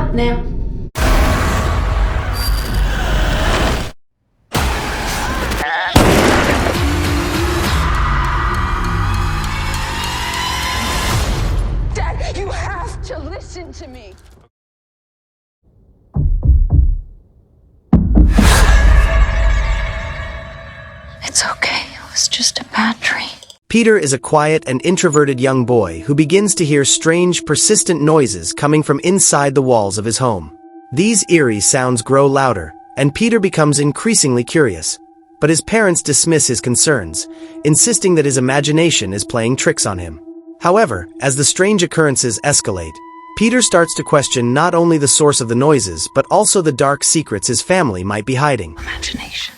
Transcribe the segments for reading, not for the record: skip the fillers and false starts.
up now. Dad, you have to listen to me. It's okay. It was just a bad dream. Peter is a quiet and introverted young boy who begins to hear strange, persistent noises coming from inside the walls of his home. These eerie sounds grow louder, and Peter becomes increasingly curious. But his parents dismiss his concerns, insisting that his imagination is playing tricks on him. However, as the strange occurrences escalate, Peter starts to question not only the source of the noises, but also the dark secrets his family might be hiding. Imagination.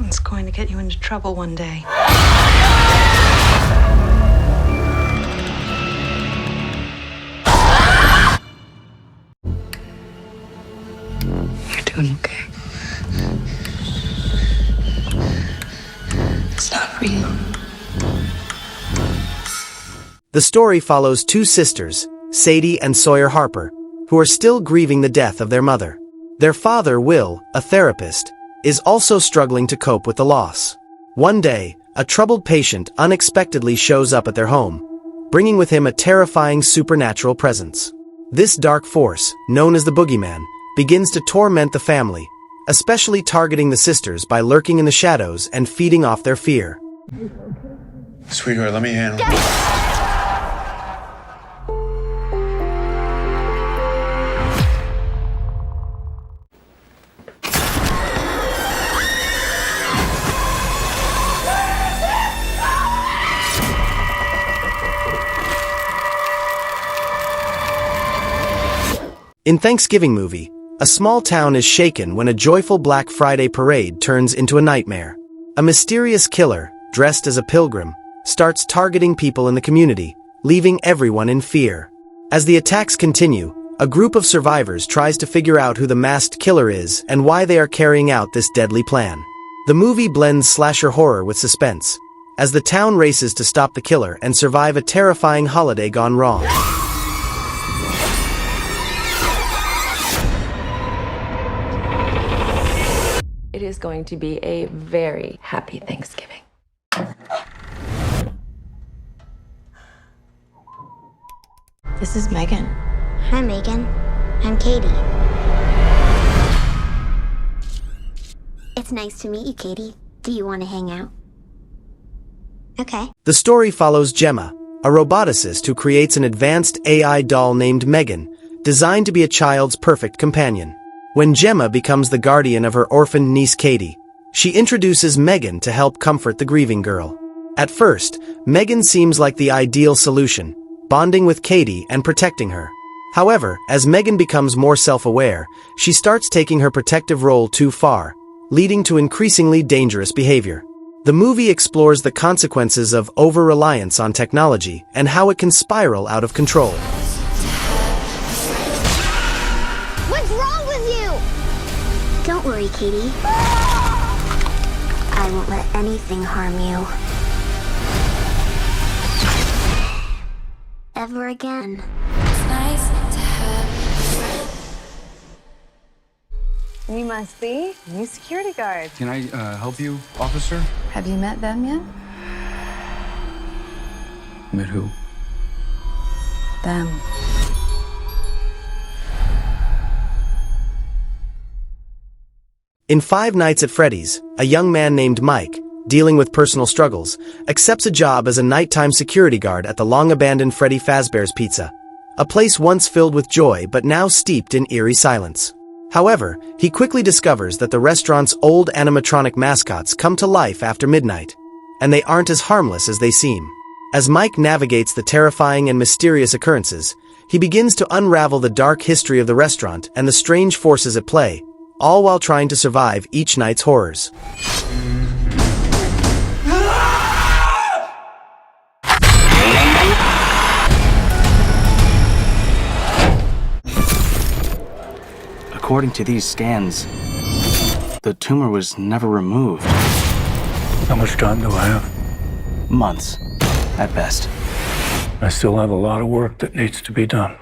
It's going to get you into trouble one day. You're doing okay. It's not real. The story follows two sisters, Sadie and Sawyer Harper, who are still grieving the death of their mother. Their father, Will, a therapist, is also struggling to cope with the loss. One day, a troubled patient unexpectedly shows up at their home, bringing with him a terrifying supernatural presence. This dark force, known as the boogeyman, begins to torment the family, especially targeting the sisters by lurking in the shadows and feeding off their fear. Sweetheart, let me handle it. In Thanksgiving movie, a small town is shaken when a joyful Black Friday parade turns into a nightmare. A mysterious killer, dressed as a pilgrim, starts targeting people in the community, leaving everyone in fear. As the attacks continue, a group of survivors tries to figure out who the masked killer is and why they are carrying out this deadly plan. The movie blends slasher horror with suspense, as the town races to stop the killer and survive a terrifying holiday gone wrong. It is going to be a very happy Thanksgiving. This is Megan. Hi, Megan. I'm Katie. It's nice to meet you, Katie. Do you want to hang out? Okay. The story follows Gemma, a roboticist who creates an advanced AI doll named Megan, designed to be a child's perfect companion. When Gemma becomes the guardian of her orphaned niece Katie, she introduces Megan to help comfort the grieving girl. At first, Megan seems like the ideal solution, bonding with Katie and protecting her. However, as Megan becomes more self-aware, she starts taking her protective role too far, leading to increasingly dangerous behavior. The movie explores the consequences of over-reliance on technology and how it can spiral out of control. Don't worry, Katie. I won't let anything harm you. Ever again. It's nice to have a friend. You must be new security guard. Can I help you, officer? Have you met them yet? Met who? Them. In Five Nights at Freddy's, a young man named Mike, dealing with personal struggles, accepts a job as a nighttime security guard at the long-abandoned Freddy Fazbear's Pizza, a place once filled with joy but now steeped in eerie silence. However, he quickly discovers that the restaurant's old animatronic mascots come to life after midnight, and they aren't as harmless as they seem. As Mike navigates the terrifying and mysterious occurrences, he begins to unravel the dark history of the restaurant and the strange forces at play, all while trying to survive each night's horrors. According to these scans, the tumor was never removed. How much time do I have? Months, at best. I still have a lot of work that needs to be done.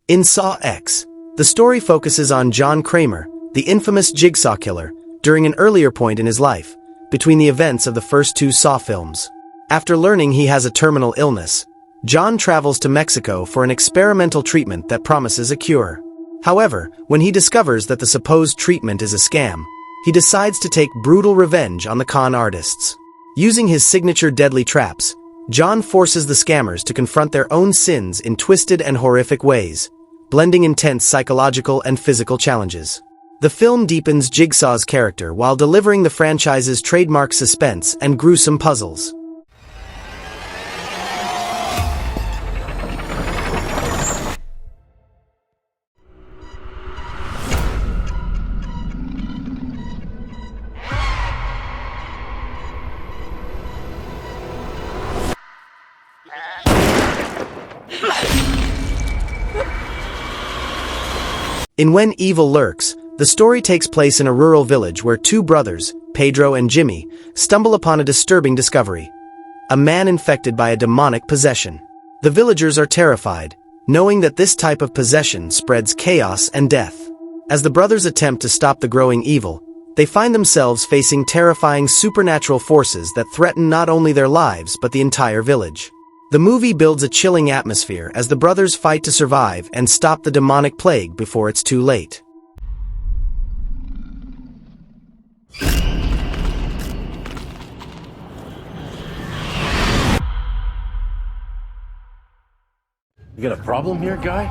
In Saw X, the story focuses on John Kramer, the infamous Jigsaw killer, during an earlier point in his life, between the events of the first two Saw films. After learning he has a terminal illness, John travels to Mexico for an experimental treatment that promises a cure. However, when he discovers that the supposed treatment is a scam, he decides to take brutal revenge on the con artists. Using his signature deadly traps, John forces the scammers to confront their own sins in twisted and horrific ways, blending intense psychological and physical challenges. The film deepens Jigsaw's character while delivering the franchise's trademark suspense and gruesome puzzles. In When Evil Lurks, the story takes place in a rural village where two brothers, Pedro and Jimmy, stumble upon a disturbing discovery: a man infected by a demonic possession. The villagers are terrified, knowing that this type of possession spreads chaos and death. As the brothers attempt to stop the growing evil, they find themselves facing terrifying supernatural forces that threaten not only their lives but the entire village. The movie builds a chilling atmosphere as the brothers fight to survive and stop the demonic plague before it's too late. You got a problem here, guy?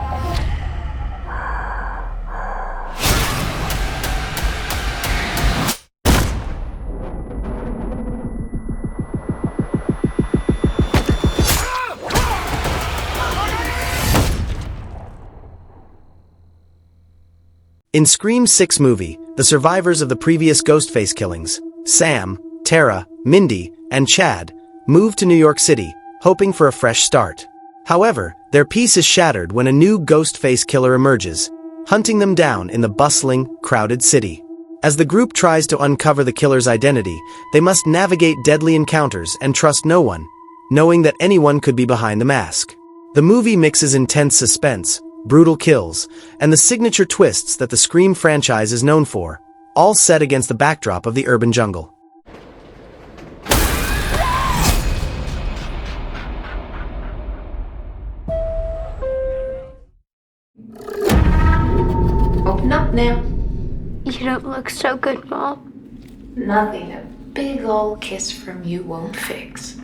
In Scream 6 movie, the survivors of the previous Ghostface killings, Sam, Tara, Mindy, and Chad, move to New York City, hoping for a fresh start. However, their peace is shattered when a new Ghostface killer emerges, hunting them down in the bustling, crowded city. As the group tries to uncover the killer's identity, they must navigate deadly encounters and trust no one, knowing that anyone could be behind the mask. The movie mixes intense suspense, brutal kills, and the signature twists that the Scream franchise is known for, all set against the backdrop of the urban jungle. Open up now. You don't look so good, Mom. Nothing a big old kiss from you won't fix.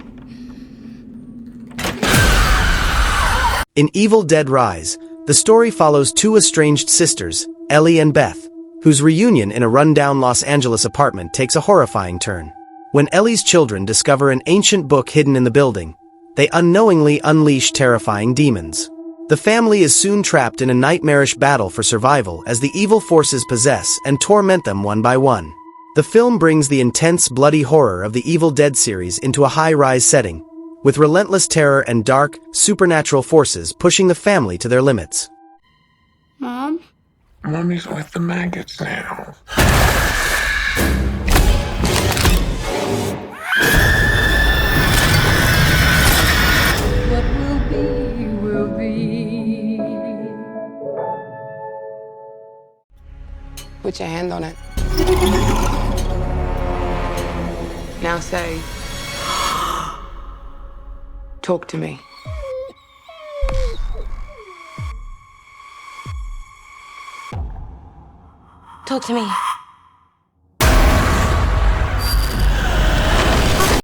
In Evil Dead Rise, the story follows two estranged sisters, Ellie and Beth, whose reunion in a rundown Los Angeles apartment takes a horrifying turn. When Ellie's children discover an ancient book hidden in the building, they unknowingly unleash terrifying demons. The family is soon trapped in a nightmarish battle for survival as the evil forces possess and torment them one by one. The film brings the intense, bloody horror of the Evil Dead series into a high-rise setting, with relentless terror and dark, supernatural forces pushing the family to their limits. Mom? Mommy's with the maggots now. What will be. Put your hand on it. Now say, talk to me. Talk to me.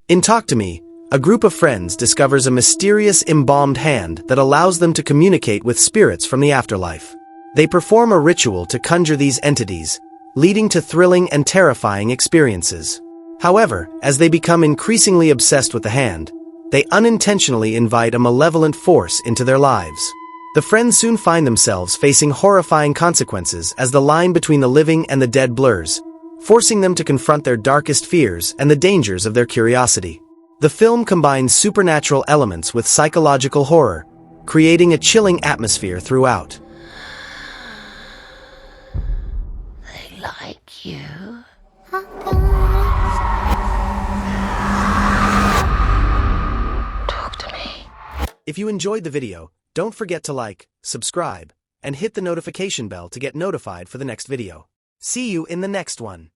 In Talk to Me, a group of friends discovers a mysterious embalmed hand that allows them to communicate with spirits from the afterlife. They perform a ritual to conjure these entities, leading to thrilling and terrifying experiences. However, as they become increasingly obsessed with the hand, they unintentionally invite a malevolent force into their lives. The friends soon find themselves facing horrifying consequences as the line between the living and the dead blurs, forcing them to confront their darkest fears and the dangers of their curiosity. The film combines supernatural elements with psychological horror, creating a chilling atmosphere throughout. They like you. If you enjoyed the video, don't forget to like, subscribe, and hit the notification bell to get notified for the next video. See you in the next one.